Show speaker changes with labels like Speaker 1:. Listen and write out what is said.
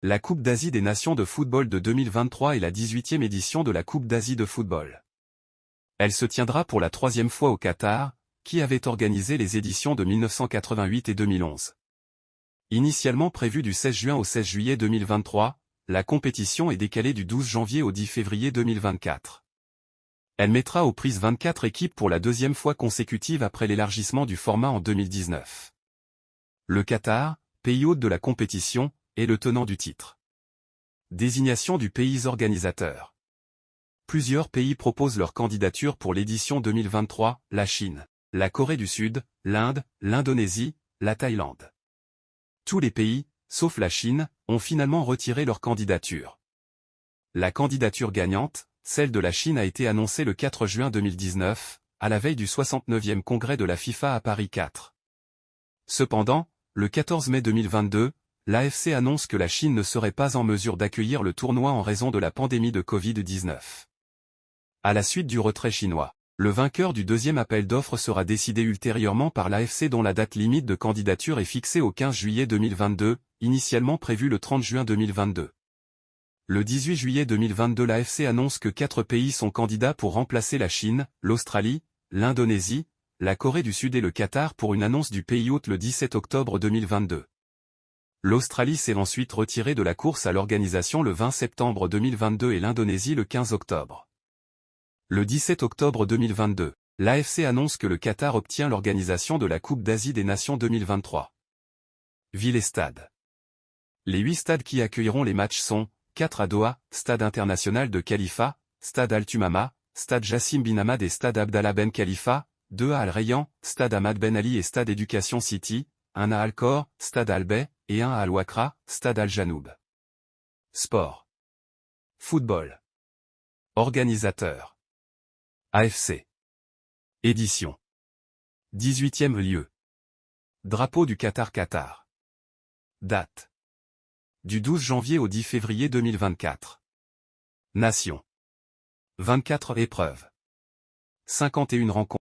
Speaker 1: La Coupe d'Asie des Nations de football de 2023 est la 18e édition de la Coupe d'Asie de football. Elle se tiendra pour la troisième fois au Qatar, qui avait organisé les éditions de 1988 et 2011. Initialement prévue du 16 juin au 16 juillet 2023, la compétition est décalée du 12 janvier au 10 février 2024. Elle mettra aux prises 24 équipes pour la deuxième fois consécutive après l'élargissement du format en 2019. Le Qatar, pays hôte de la compétition, est le tenant du titre. Désignation du pays organisateur. Plusieurs pays proposent leur candidature pour l'édition 2023, la Chine, la Corée du Sud, l'Inde, l'Indonésie, la Thaïlande. Tous les pays, sauf la Chine, ont finalement retiré leur candidature. La candidature gagnante, celle de la Chine, a été annoncée le 4 juin 2019, à la veille du 69e congrès de la FIFA à Paris 4. Cependant, le 14 mai 2022, l'AFC annonce que la Chine ne serait pas en mesure d'accueillir le tournoi en raison de la pandémie de Covid-19. À la suite du retrait chinois, le vainqueur du deuxième appel d'offres sera décidé ultérieurement par l'AFC, dont la date limite de candidature est fixée au 15 juillet 2022, initialement prévu le 30 juin 2022. Le 18 juillet 2022, l'AFC annonce que 4 pays sont candidats pour remplacer la Chine, l'Australie, l'Indonésie, la Corée du Sud et le Qatar, pour une annonce du pays hôte le 17 octobre 2022. L'Australie s'est ensuite retirée de la course à l'organisation le 20 septembre 2022 et l'Indonésie le 15 octobre. Le 17 octobre 2022, l'AFC annonce que le Qatar obtient l'organisation de la Coupe d'Asie des Nations 2023. Villes et stades. Les 8 stades qui accueilleront les matchs sont 4 à Doha, Stade international de Khalifa, Stade Al-Tumama, Stade Jassim bin Hamad et Stade Abdallah Ben Khalifa, 2 à Al-Rayyan, Stade Ahmad Ben Ali et Stade Education City, 1 à Al-Khor, Stade Al-Bay, et 1 à Al-Wakra, Stade Al-Janoub. Sport. Football. Organisateur. AFC. Édition. 18e lieu. Drapeau du Qatar. Date. Du 12 janvier au 10 février 2024. Nation. 24 épreuves. 51 rencontres.